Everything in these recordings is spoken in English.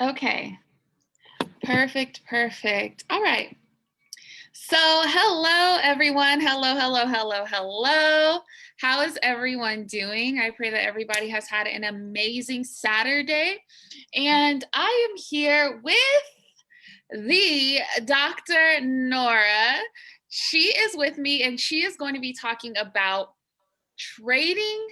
Okay. Perfect. Perfect. All right. So, hello, everyone. Hello. How is everyone doing? I pray that everybody has had an amazing Saturday. And I am here with the Dr. Nora. She is with me and she is going to be talking about trading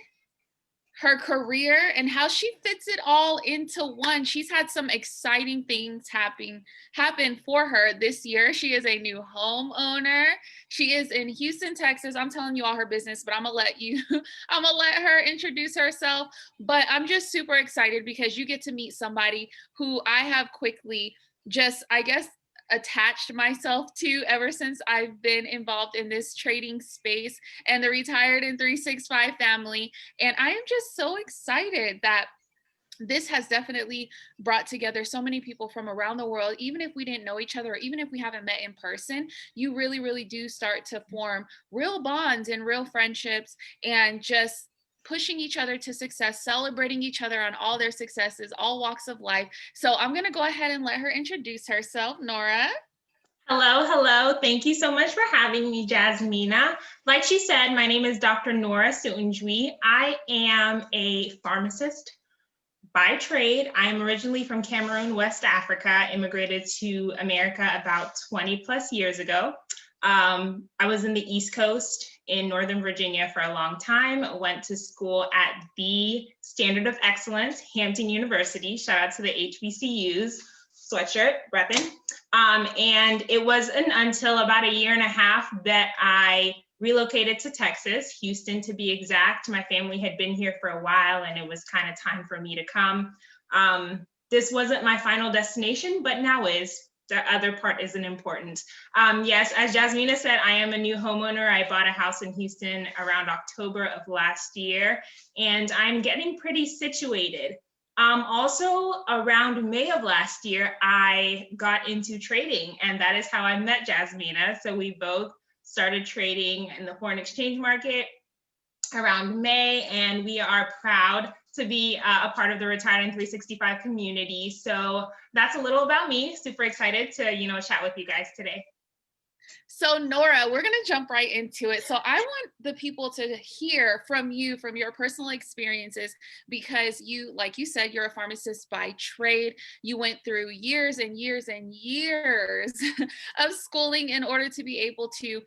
her career and how she fits it all into one. She's had some exciting things happen for her this year. She is a new homeowner. She is in Houston, Texas. I'm telling you all her business, but I'm gonna let you I'm gonna let her introduce herself. But I'm just super excited because you get to meet somebody who I have quickly just, I guess, attached myself to ever since I've been involved in this trading space and the Retired in 365 family. And I am just so excited that this has definitely brought together so many people from around the world. Even if we didn't know each other, or even if we haven't met in person, you really, really do start to form real bonds and real friendships and just pushing each other to success, celebrating each other on all their successes, all walks of life. So I'm going to go ahead and let her introduce herself. Nora. Hello. Thank you so much for having me, Jasmina. Like she said, my name is Dr. Nora Sounjwi. I am a pharmacist by trade. I am originally from Cameroon, West Africa, immigrated to America about 20 plus years ago. I was in the East Coast in Northern Virginia for a long time, went to school at the Standard of Excellence, Hampton University. Shout out to the HBCUs, sweatshirt, repping. And it wasn't until about a year and a half that I relocated to Texas, Houston to be exact. My family had been here for a while and it was kind of time for me to come. This wasn't my final destination, but now is. The other part isn't important. Yes, as Jasmina said, I am a new homeowner. I bought a house in Houston around October of last year, and I'm getting pretty situated. Also, around May of last year, I got into trading, and that is how I met Jasmina. So we both started trading in the foreign exchange market around May, and we are proud to be a part of the Retired in 365 community. So that's a little about me. Super excited to, chat with you guys today. So, Nora, we're going to jump right into it. So, I want the people to hear from you, from your personal experiences, because you, like you said, you're a pharmacist by trade. You went through years and years and years of schooling in order to be able to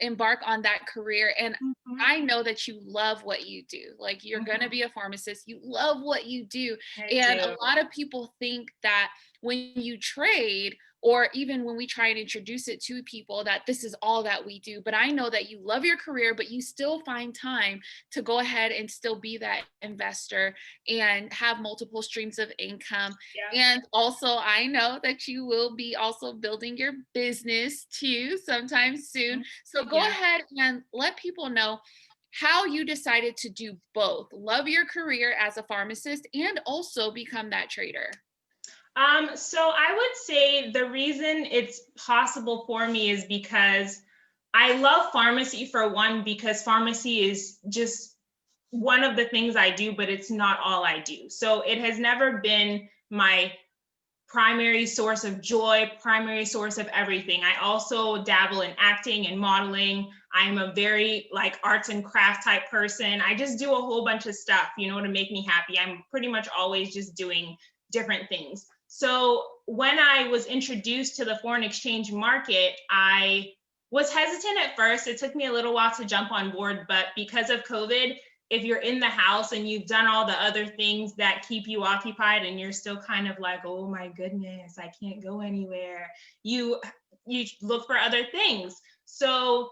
embark on that career. And I know that you love what you do. Like, you're going to be a pharmacist, you love what you do. And a lot of people think that when you trade, or even when we try and introduce it to people, that this is all that we do. But I know that you love your career, but you still find time to go ahead and still be that investor and have multiple streams of income. Yeah. And also, I know that you will be also building your business too sometime soon. So go ahead and let people know how you decided to do both, love your career as a pharmacist and also become that trader. So I would say the reason it's possible for me is because I love pharmacy, for one, because pharmacy is just one of the things I do, but it's not all I do. So it has never been my primary source of joy, primary source of everything. I also dabble in acting and modeling. I'm a very arts and craft type person. I just do a whole bunch of stuff, to make me happy. I'm pretty much always just doing different things. So when I was introduced to the foreign exchange market, I was hesitant at first. It took me a little while to jump on board, but because of COVID, if you're in the house and you've done all the other things that keep you occupied and you're still kind of like, oh my goodness, I can't go anywhere, you look for other things. So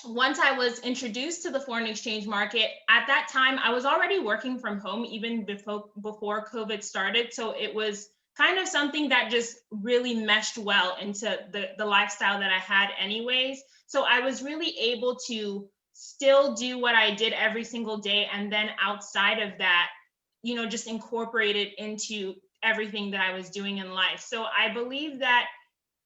once I was introduced to the foreign exchange market, at that time, I was already working from home even before COVID started. So it was kind of something that just really meshed well into the lifestyle that I had anyways. So I was really able to still do what I did every single day. And then outside of that, just incorporate it into everything that I was doing in life. So I believe that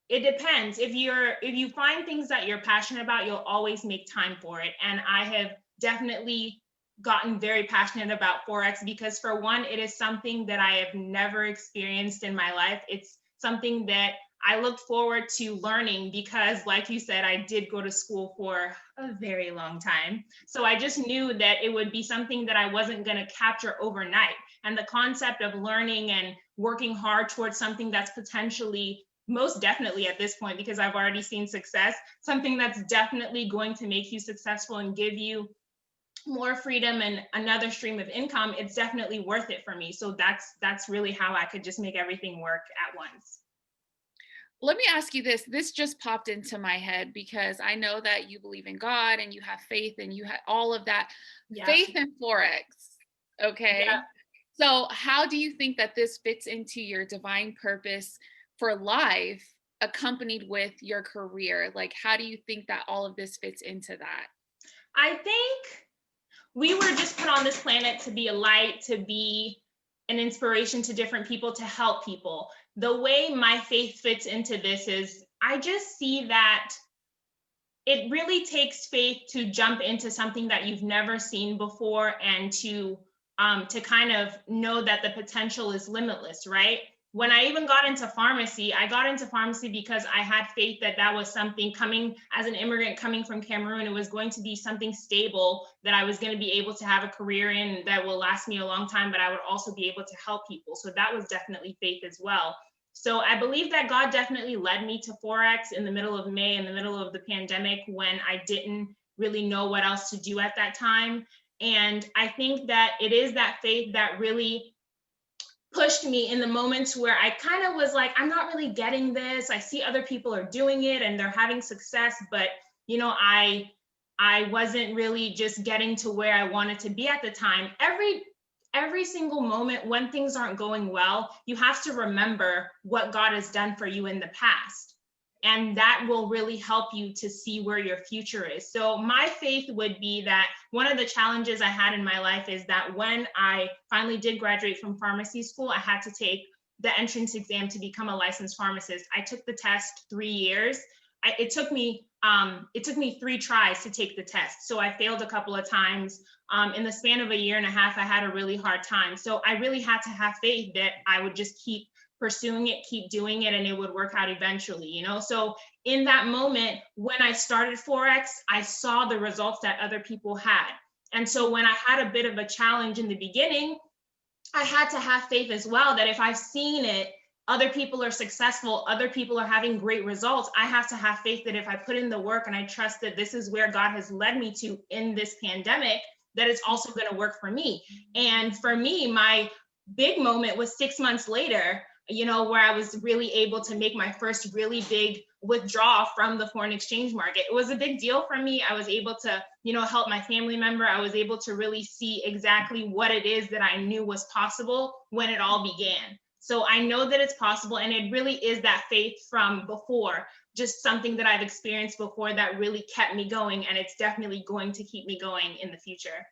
it depends. If you find things that you're passionate about, you'll always make time for it. And I have definitely gotten very passionate about Forex because, for one, it is something that I have never experienced in my life. It's something that I look forward to learning because, like you said, I did go to school for a very long time. So I just knew that it would be something that I wasn't going to capture overnight. And the concept of learning and working hard towards something that's potentially, most definitely at this point, because I've already seen success, something that's definitely going to make you successful and give you more freedom and another stream of income, it's definitely worth it for me. So that's really how I could just make everything work at once. Let me ask you this. This just popped into my head because I know that you believe in God and you have faith and you have all of that. Yeah. Faith in Forex. Yeah. Okay. So, how do you think that this fits into your divine purpose for life, accompanied with your career? Like, how do you think that all of this fits into that? I think we were just put on this planet to be a light, to be an inspiration to different people, to help people. The way my faith fits into this is I just see that it really takes faith to jump into something that you've never seen before and to kind of know that the potential is limitless, right? When I even got into pharmacy, I got into pharmacy because I had faith that that was something, coming as an immigrant coming from Cameroon, it was going to be something stable that I was going to be able to have a career in that will last me a long time, but I would also be able to help people. So that was definitely faith as well. So I believe that God definitely led me to Forex in the middle of May, in the middle of the pandemic, when I didn't really know what else to do at that time. And I think that it is that faith that really pushed me in the moments where I kind of was like, I'm not really getting this. I see other people are doing it and they're having success, but I wasn't really just getting to where I wanted to be at the time. Every single moment when things aren't going well, you have to remember what God has done for you in the past. And that will really help you to see where your future is. So my faith would be that one of the challenges I had in my life is that when I finally did graduate from pharmacy school, I had to take the entrance exam to become a licensed pharmacist. I took the test 3 years. It took me 3 tries to take the test. So I failed a couple of times. In the span of a year and a half, I had a really hard time. So I really had to have faith that I would just keep pursuing it, keep doing it, and it would work out eventually, you know? So in that moment, when I started Forex, I saw the results that other people had. And so when I had a bit of a challenge in the beginning, I had to have faith as well that if I've seen it, other people are successful, other people are having great results, I have to have faith that if I put in the work and I trust that this is where God has led me to in this pandemic, that it's also going to work for me. And for me, my big moment was 6 months later, you know, where I was really able to make my first really big withdrawal from the foreign exchange market. It was a big deal for me. I was able to, you know, help my family member. I was able to really see exactly what it is that I knew was possible when it all began. So I know that it's possible, and it really is that faith from before, just something that I've experienced before that really kept me going, and it's definitely going to keep me going in the future.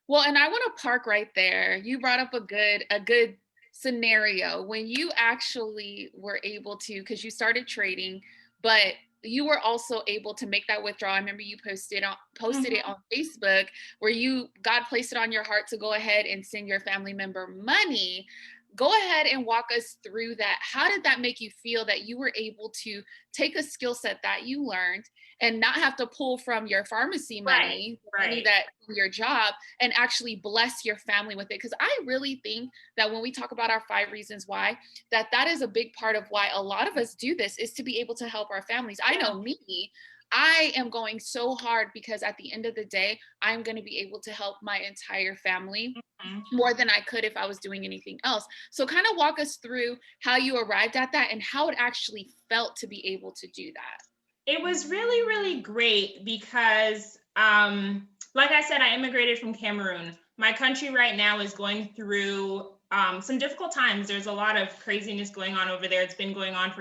Well, and I want to park right there. You brought up a good scenario when you actually were able to, because you started trading, but you were also able to make that withdrawal. I remember you posted it Mhm. on Facebook where God placed it on your heart to go ahead and send your family member money. Go ahead and walk us through that. How did that make you feel that you were able to take a skill set that you learned and not have to pull from your pharmacy Right, money, the money right. that your job, and actually bless your family with it? Because I really think that when we talk about our 5 reasons why, that is a big part of why a lot of us do this, is to be able to help our families. I Yeah. know me, I am going so hard because at the end of the day, I'm going to be able to help my entire family Mhm. more than I could if I was doing anything else. So kind of walk us through how you arrived at that and how it actually felt to be able to do that. It was really, really great because, like I said, I immigrated from Cameroon. My country right now is going through some difficult times. There's a lot of craziness going on over there. It's been going on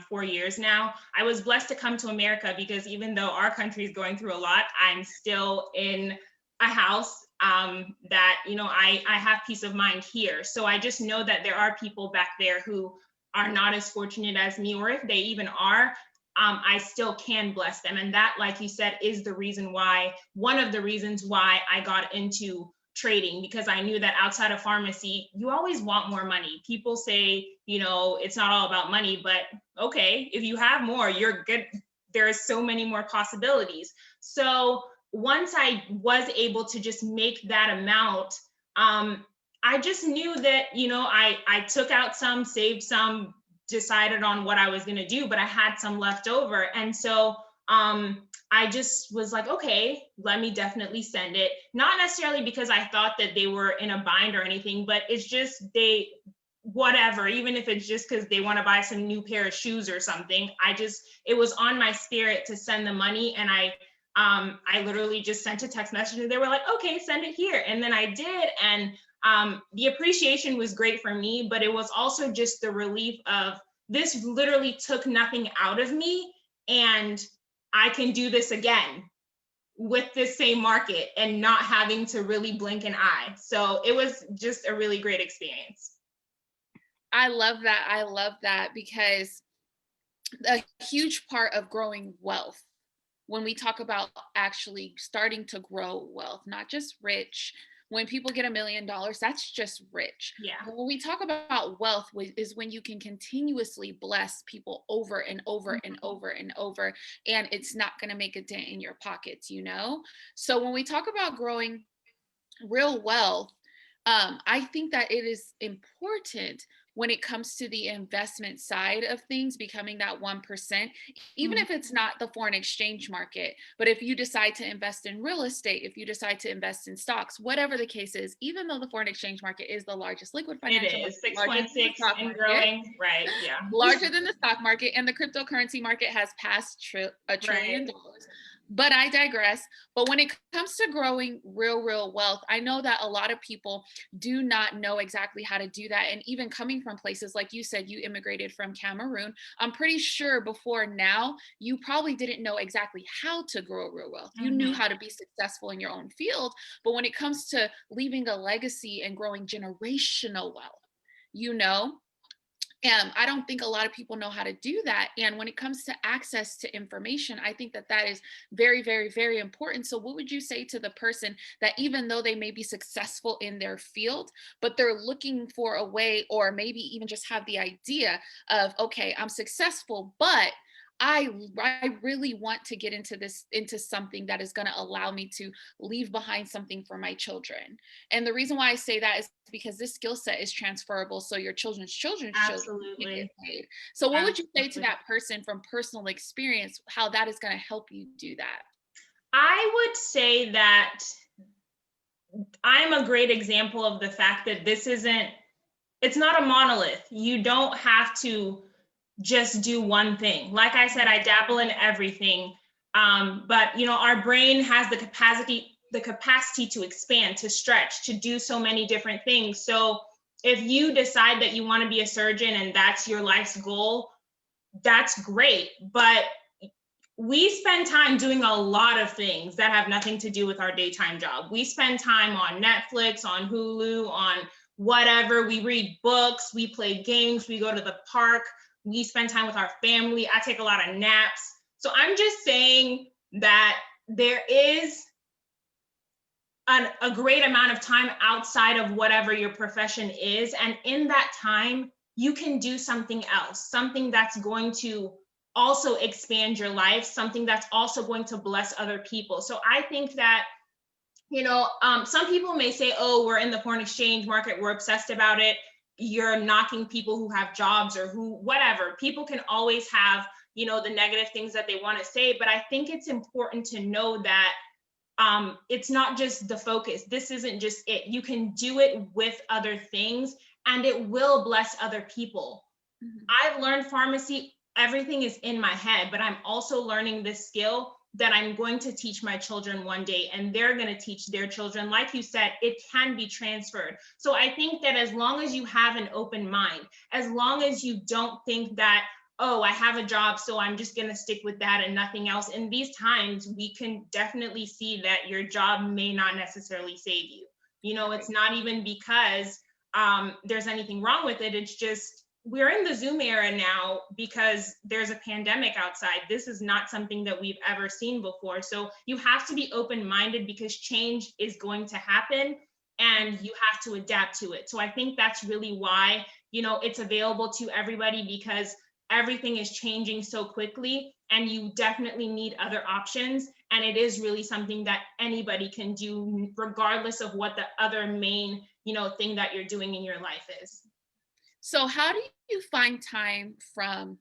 4 years now. I was blessed to come to America because even though our country is going through a lot, I'm still in a house that, you know, I have peace of mind here. So I just know that there are people back there who are not as fortunate as me, or if they even are, I still can bless them. And that, like you said, is the reason why, one of the reasons why I got into trading, because I knew that outside of pharmacy, you always want more money. People say, it's not all about money, but okay, if you have more, you're good. There's so many more possibilities. So once I was able to just make that amount, I just knew that, I took out some, saved some, decided on what I was going to do, but I had some left over. And so I just was like, okay, let me definitely send it. Not necessarily because I thought that they were in a bind or anything, but it's just whatever, even if it's just because they want to buy some new pair of shoes or something. It was on my spirit to send the money. And I literally just sent a text message and they were like, okay, send it here. And then I did. And the appreciation was great for me, but it was also just the relief of, this literally took nothing out of me, and I can do this again with this same market and not having to really blink an eye. So it was just a really great experience. I love that. I love that, because a huge part of growing wealth, when we talk about actually starting to grow wealth, not just rich. When people get $1 million, that's just rich. Yeah. But when we talk about wealth, is when you can continuously bless people over and over and over and over, and it's not going to make a dent in your pockets, So when we talk about growing real wealth, I think that it is important when it comes to the investment side of things, becoming that 1%, even if it's not the foreign exchange market. But if you decide to invest in real estate, if you decide to invest in stocks, whatever the case is, even though the foreign exchange market is the largest liquid financial market, 6.6 and growing, right? Yeah. Larger than the stock market, and the cryptocurrency market has passed $1 trillion. But I digress. But when it comes to growing real wealth, I know that a lot of people do not know exactly how to do that. And even coming from places like you said, you immigrated from Cameroon. I'm pretty sure before now, you probably didn't know exactly how to grow real wealth. You knew how to be successful in your own field. But when it comes to leaving a legacy and growing generational wealth, I don't think a lot of people know how to do that. And when it comes to access to information, I think that that is very, very, very important. So what would you say to the person that even though they may be successful in their field, but they're looking for a way, or maybe even just have the idea of, okay, I'm successful, but I really want to get into something that is going to allow me to leave behind something for my children. And the reason why I say that is because this skill set is transferable. So your children's children can get paid. So what would you say to that person from personal experience, how that is going to help you do that? I would say that I'm a great example of the fact that it's not a monolith. You don't have to just do one thing. Like I said, I dabble in everything. But our brain has the capacity to expand, to stretch, to do so many different things. So if you decide that you want to be a surgeon and that's your life's goal, that's great. But we spend time doing a lot of things that have nothing to do with our daytime job. We spend time on Netflix, on Hulu, on whatever. We read books, we play games, we go to the park, we spend time with our family. I take a lot of naps. So I'm just saying that there is a great amount of time outside of whatever your profession is. And in that time, you can do something else, something that's going to also expand your life, something that's also going to bless other people. So I think that, some people may say, oh, we're in the foreign exchange market, we're obsessed about it. You're knocking people who have jobs or whatever. People can always have, the negative things that they want to say, but I think it's important to know that it's not just the focus. This isn't just it. You can do it with other things and it will bless other people. I've learned pharmacy, everything is in my head, but I'm also learning this skill that I'm going to teach my children one day, and they're going to teach their children. Like you said, it can be transferred. So I think that as long as you have an open mind, as long as you don't think that, oh, I have a job, so I'm just going to stick with that and nothing else. In these times, we can definitely see that your job may not necessarily save you. It's not even because there's anything wrong with it. It's just we're in the Zoom era now because there's a pandemic outside. This is not something that we've ever seen before. So you have to be open-minded because change is going to happen and you have to adapt to it. So I think that's really why, it's available to everybody, because everything is changing so quickly and you definitely need other options. And it is really something that anybody can do regardless of what the other main, thing that you're doing in your life is. So how do you find time from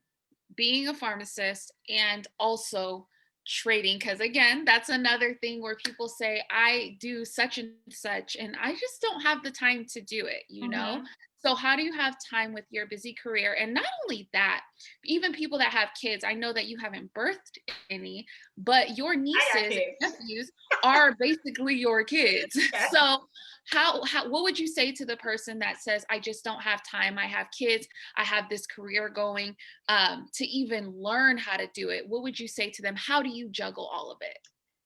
being a pharmacist and also trading? Because again, that's another thing where people say, I do such and such, and I just don't have the time to do it, you know? Mhm. So, how do you have time with your busy career? And not only that, even people that have kids, I know that you haven't birthed any, but your I got nieces and kids. nephews are basically your kids. Yes. So, how what would you say to the person that says, I just don't have time, I have kids, I have this career going, to even learn how to do it? What would you say to them? How do you juggle all of it?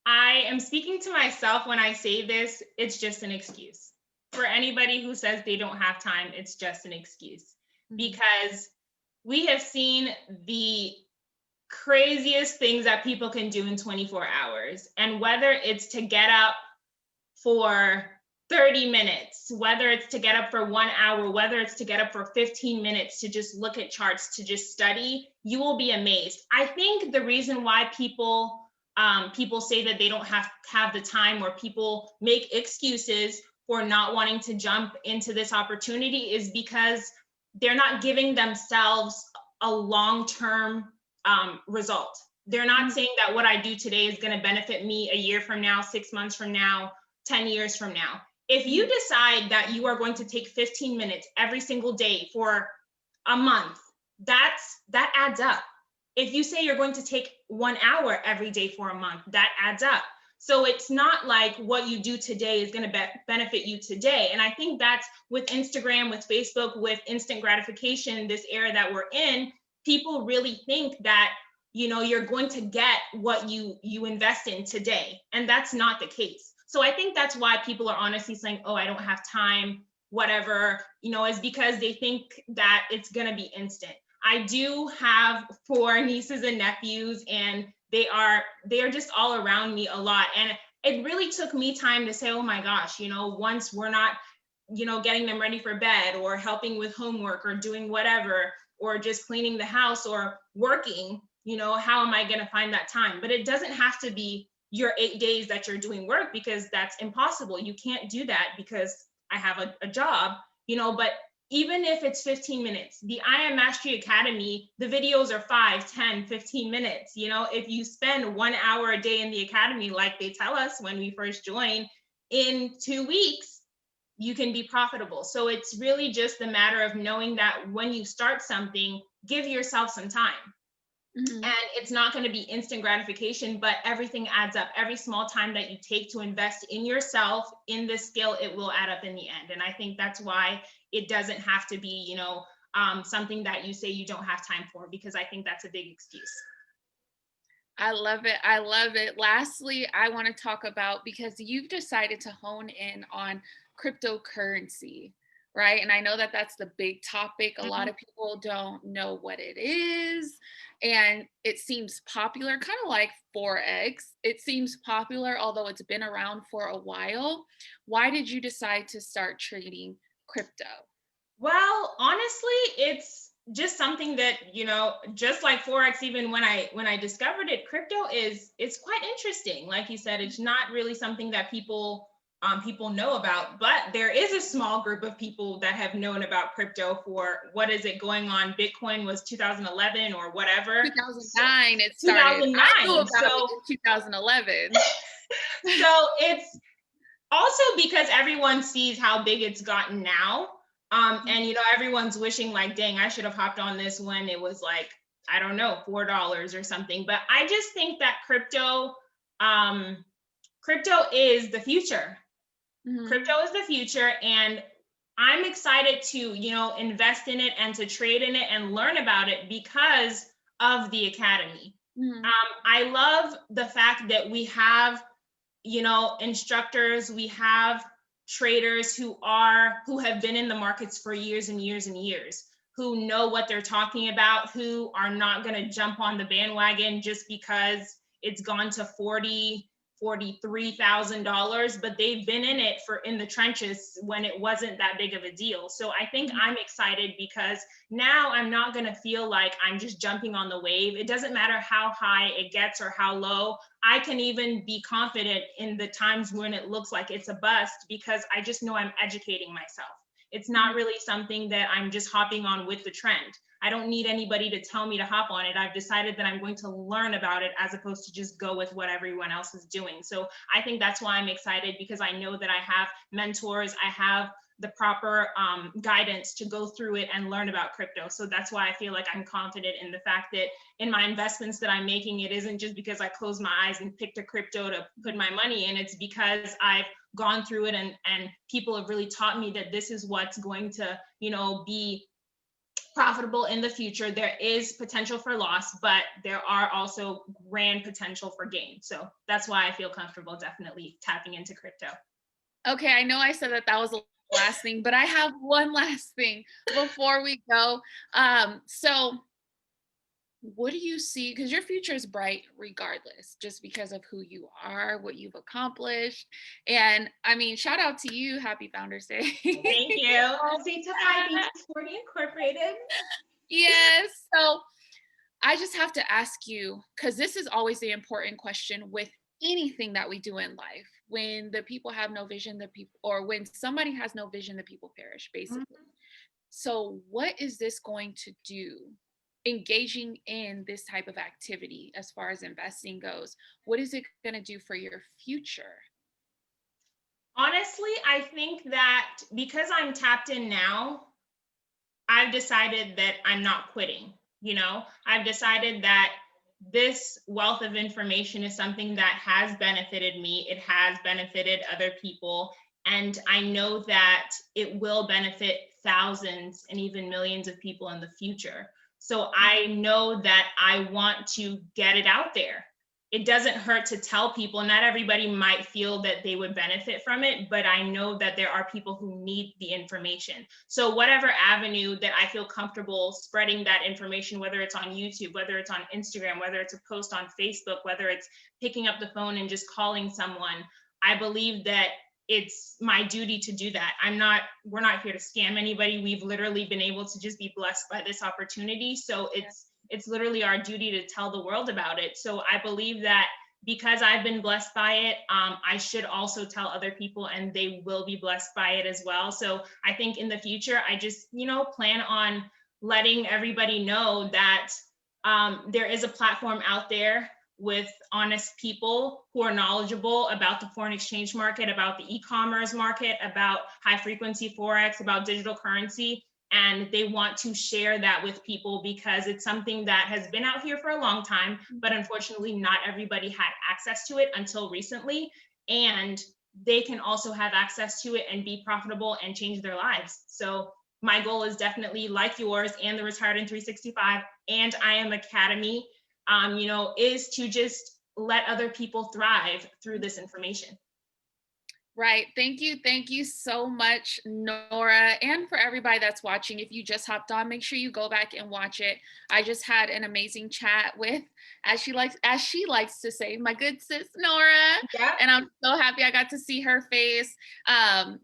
I am speaking to myself when I say this. It's just an excuse. For anybody who says they don't have time, it's just an excuse, Mhm. because we have seen the craziest things that people can do in 24 hours. And whether it's to get up for 30 minutes, whether it's to get up for 1 hour, whether it's to get up for 15 minutes to just look at charts, to just study, you will be amazed. I think the reason why people say that they don't have the time, or people make excuses for not wanting to jump into this opportunity, is because they're not giving themselves a long-term result. They're not Mhm. saying that what I do today is going to benefit me a year from now, 6 months from now, 10 years from now. If you Mhm. decide that you are going to take 15 minutes every single day for a month, that adds up. If you say you're going to take 1 hour every day for a month, that adds up. So it's not like what you do today is going to benefit you today. And I think that's with Instagram, with Facebook, with instant gratification, this era that we're in, people really think that you're going to get what you invest in today, and that's not the case. So I think that's why people are honestly saying, oh, I don't have time, whatever, is because they think that it's going to be instant. I do have 4 nieces and nephews, and they are just all around me a lot, and it really took me time to say, oh my gosh, once we're not getting them ready for bed, or helping with homework, or doing whatever, or just cleaning the house, or working, how am I going to find that time? But it doesn't have to be your 8 days that you're doing work, because that's impossible. You can't do that because I have a job, but even if it's 15 minutes, the I Am Mastery Academy, the videos are 5, 10, 15 minutes. If you spend 1 hour a day in the academy, like they tell us when we first join, in 2 weeks, you can be profitable. So it's really just a matter of knowing that when you start something, give yourself some time. Mhm. And it's not going to be instant gratification, but everything adds up. Every small time that you take to invest in yourself, in this skill, it will add up in the end. And I think that's why it doesn't have to be, something that you say you don't have time for, because I think that's a big excuse. I love it. I love it. Lastly, I want to talk about, because you've decided to hone in on cryptocurrency, right? And I know that that's the big topic. A lot Mhm. of people don't know what it is. And it seems popular, kind of like Forex. It seems popular, although it's been around for a while. Why did you decide to start trading crypto? Well, honestly, it's just something that, just like Forex, even when I discovered it, crypto is it's quite interesting. Like you said, it's not really something that people know about, but there is a small group of people that have known about crypto for, what is it going on? Bitcoin was 2011 or whatever. So 2009 it started. I knew 2009. about it So in 2011. so it's also because everyone sees how big it's gotten now. And everyone's wishing, like, dang, I should have hopped on this when it was like, I don't know, $4 or something. But I just think that um, crypto is the future. Mhm. Crypto is the future, and I'm excited to, invest in it and to trade in it and learn about it because of the academy. Mhm. I love the fact that we have instructors, we have traders who have been in the markets for years and years and years, who know what they're talking about, who are not going to jump on the bandwagon just because it's gone to $43,000, but they've been in it in the trenches when it wasn't that big of a deal. So I think I'm excited because now I'm not going to feel like I'm just jumping on the wave. It doesn't matter how high it gets or how low. I can even be confident in the times when it looks like it's a bust because I just know I'm educating myself. It's not really something that I'm just hopping on with the trend. I don't need anybody to tell me to hop on it. I've decided that I'm going to learn about it as opposed to just go with what everyone else is doing. So I think that's why I'm excited, because I know that I have mentors, I have the proper guidance to go through it and learn about crypto. So that's why I feel like I'm confident in the fact that in my investments that I'm making, it isn't just because I closed my eyes and picked a crypto to put my money in. It's because I've gone through it and people have really taught me that this is what's going to, be profitable in the future. There is potential for loss, but there are also grand potential for gain. So that's why I feel comfortable definitely tapping into crypto. Okay, I know I said that was the last thing, but I have one last thing before we go. So what do you see? Because your future is bright regardless, just because of who you are, what you've accomplished. And I mean, shout out to you. Happy Founders Day. Thank you. Say to Pi 40 Incorporated. Yes. So I just have to ask you, because this is always the important question with anything that we do in life. When the people have no vision, or when somebody has no vision, the people perish, basically. So what is this going to do? Engaging in this type of activity as far as investing goes, what is it going to do for your future? Honestly, I think that because I'm tapped in now, I've decided that I'm not quitting. I've decided that this wealth of information is something that has benefited me. It has benefited other people. And I know that it will benefit thousands and even millions of people in the future. So I know that I want to get it out there. It doesn't hurt to tell people. Not everybody might feel that they would benefit from it, but I know that there are people who need the information. So whatever avenue that I feel comfortable spreading that information, whether it's on YouTube, whether it's on Instagram, whether it's a post on Facebook, whether it's picking up the phone and just calling someone, I believe that it's my duty to do that. We're not here to scam anybody. We've literally been able to just be blessed by this opportunity. So it's literally our duty to tell the world about it. So I believe that because I've been blessed by it, I should also tell other people and they will be blessed by it as well. So I think in the future, I just, plan on letting everybody know that there is a platform out there with honest people who are knowledgeable about the foreign exchange market, about the e-commerce market, about high frequency Forex, about digital currency. And they want to share that with people because it's something that has been out here for a long time, but unfortunately not everybody had access to it until recently. And they can also have access to it and be profitable and change their lives. So my goal is definitely like yours and the Retired in 365 and I Am Academy, is to just let other people thrive through this information. Right. Thank you. Thank you so much, Nora. And for everybody that's watching, if you just hopped on, make sure you go back and watch it. I just had an amazing chat with, as she likes to say, my good sis, Nora. Yeah. And I'm so happy I got to see her face.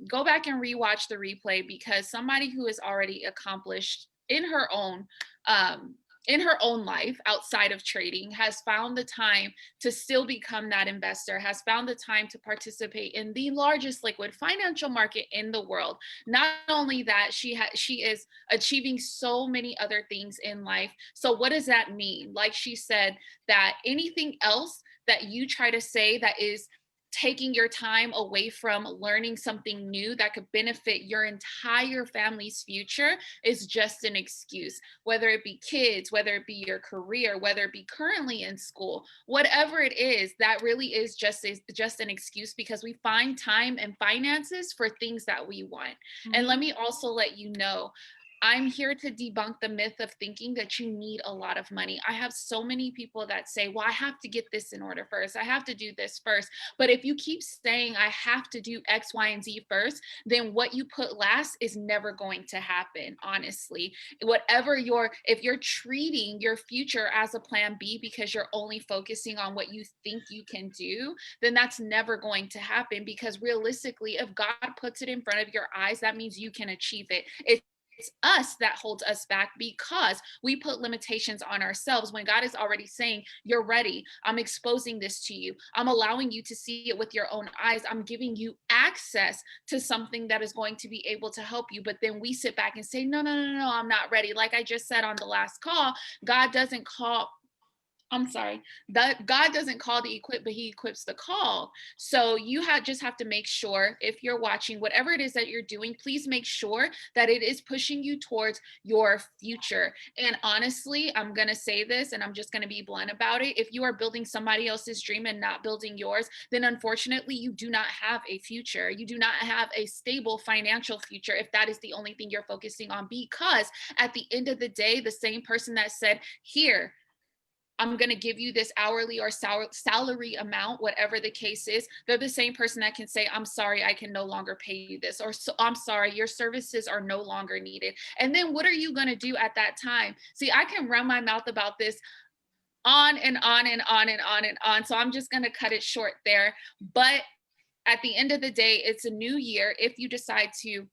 Go back and rewatch the replay because somebody who is already accomplished in her own life outside of trading has found the time to still become that investor, has found the time to participate in the largest liquid financial market in the world. Not only that, she is achieving so many other things in life. So what does that mean? Like she said, that anything else that you try to say that is taking your time away from learning something new that could benefit your entire family's future is just an excuse. Whether it be kids, whether it be your career, whether it be currently in school, whatever it is, that really is just an excuse because we find time and finances for things that we want. And let me also let you know, I'm here to debunk the myth of thinking that you need a lot of money. I have so many people that say, well, I have to get this in order first. I have to do this first. But if you keep saying, I have to do X, Y, and Z first, then what you put last is never going to happen, honestly. If you're treating your future as a plan B because you're only focusing on what you think you can do, then that's never going to happen, because realistically, if God puts it in front of your eyes, that means you can achieve it. It's us that holds us back because we put limitations on ourselves when God is already saying, you're ready. I'm exposing this to you. I'm allowing you to see it with your own eyes. I'm giving you access to something that is going to be able to help you. But then we sit back and say, no, no, no, no, I'm not ready. Like I just said on the last call, God doesn't call I'm sorry, that God doesn't call the equip, but he equips the call. So just have to make sure, if you're watching, whatever it is that you're doing, please make sure that it is pushing you towards your future. And honestly, I'm going to say this, and I'm just going to be blunt about it. If you are building somebody else's dream and not building yours, then unfortunately, you do not have a future. You do not have a stable financial future if that is the only thing you're focusing on. Because at the end of the day, the same person that said, here, I'm going to give you this hourly or salary amount, whatever the case is, they're the same person that can say, I'm sorry, I can no longer pay you this, or so, I'm sorry, your services are no longer needed. And then what are you going to do at that time? See, I can run my mouth about this on and on and on and on and on. So I'm just going to cut it short there. But at the end of the day, it's a new year. If you decide to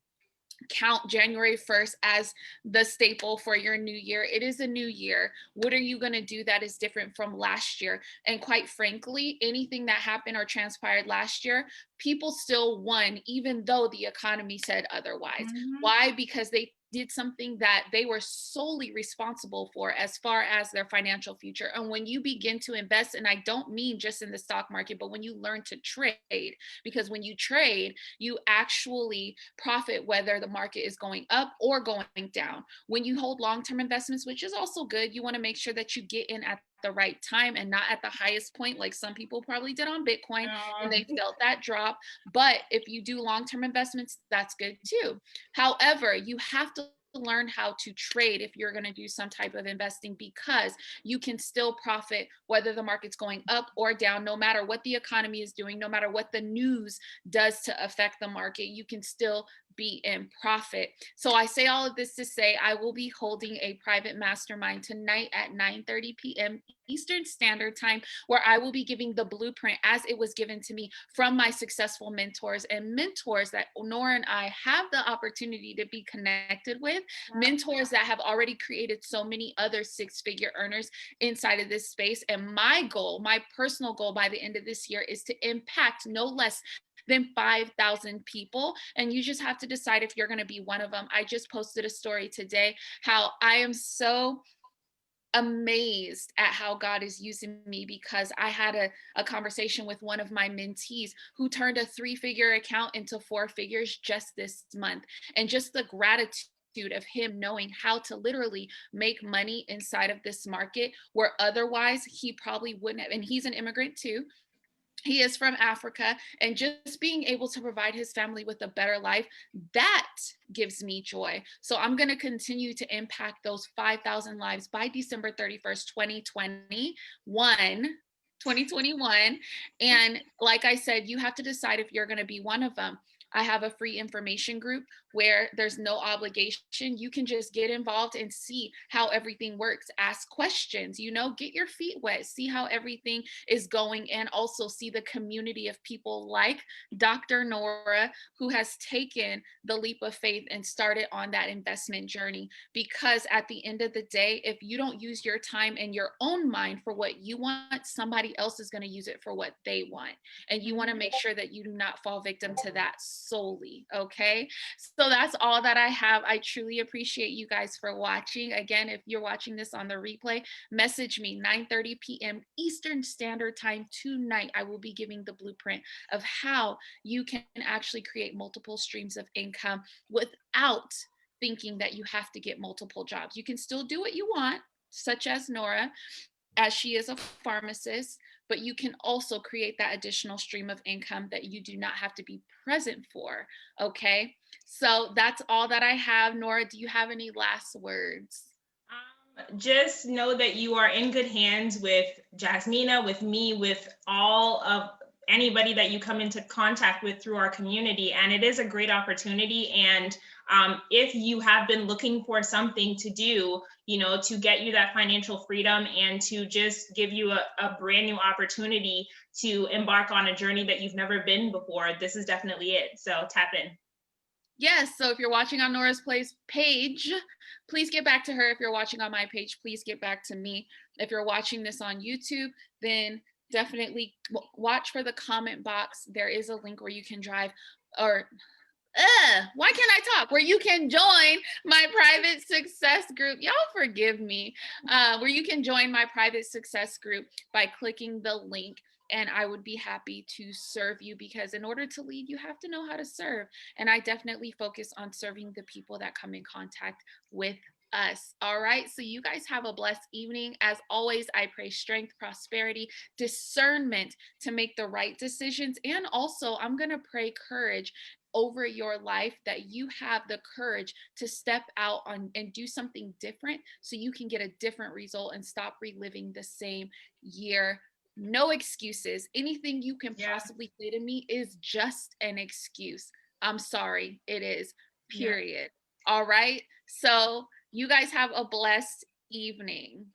count January 1st as the staple for your new year, it is a new year. What are you going to do that is different from last year? And quite frankly, anything that happened or transpired last year, people still won, even though the economy said otherwise. Mhm. Why? Because they did something that they were solely responsible for as far as their financial future. And when you begin to invest, and I don't mean just in the stock market, but when you learn to trade, because when you trade, you actually profit whether the market is going up or going down. When you hold long-term investments, which is also good, you want to make sure that you get in at the right time and not at the highest point, like some people probably did on Bitcoin and they felt that drop. But if you do long-term investments, that's good too. However, you have to learn how to trade if you're going to do some type of investing, because you can still profit whether the market's going up or down, no matter what the economy is doing, no matter what the news does to affect the market, you can still be in profit. So I say all of this to say I will be holding a private mastermind tonight at 9:30 p.m. Eastern Standard Time, where I will be giving the blueprint as it was given to me from my successful mentors and mentors that Nora and I have the opportunity to be connected with, mentors that have already created so many other six-figure earners inside of this space. And my goal, my personal goal by the end of this year, is to impact no less than 5,000 people. And you just have to decide if you're going to be one of them. I just posted a story today how I am so amazed at how God is using me, because I had a conversation with one of my mentees who turned a 3-figure account into 4 figures just this month. And just the gratitude of him knowing how to literally make money inside of this market where otherwise he probably wouldn't have. And he's an immigrant too. He is from Africa, and just being able to provide his family with a better life, that gives me joy. So I'm going to continue to impact those 5,000 lives by December 31st, 2021. And like I said, you have to decide if you're going to be one of them. I have a free information group where there's no obligation. You can just get involved and see how everything works. Ask questions, get your feet wet, see how everything is going, and also see the community of people like Dr. Nora, who has taken the leap of faith and started on that investment journey. Because at the end of the day, if you don't use your time and your own mind for what you want, somebody else is going to use it for what they want. And you want to make sure that you do not fall victim to that solely. Okay. So that's all that I have. I truly appreciate you guys for watching. Again, if you're watching this on the replay, message me 9:30 p.m. Eastern Standard Time tonight. I will be giving the blueprint of how you can actually create multiple streams of income without thinking that you have to get multiple jobs. You can still do what you want, such as Nora, as she is a pharmacist, but you can also create that additional stream of income that you do not have to be present for. Okay. So that's all that I have. Nora, do you have any last words? Just know that you are in good hands with Jasmina, with me, with all of anybody that you come into contact with through our community. And it is a great opportunity. And if you have been looking for something to do, to get you that financial freedom and to just give you a brand new opportunity to embark on a journey that you've never been before, this is definitely it. So tap in. Yes. So if you're watching on Nora's Place page, please get back to her. If you're watching on my page, please get back to me. If you're watching this on YouTube, then definitely watch for the comment box. There is a link where you can drive or why can't I talk? Where you can join my private success group. Y'all forgive me. Where you can join my private success group by clicking the link. And I would be happy to serve you because in order to lead, you have to know how to serve. And I definitely focus on serving the people that come in contact with us. All right. So you guys have a blessed evening. As always, I pray strength, prosperity, discernment to make the right decisions. And also, I'm going to pray courage over your life, that you have the courage to step out on and do something different so you can get a different result and stop reliving the same year. No excuses. Anything you can Yeah. possibly say to me is just an excuse. I'm sorry, it is, Yeah. period. All right. So you guys have a blessed evening.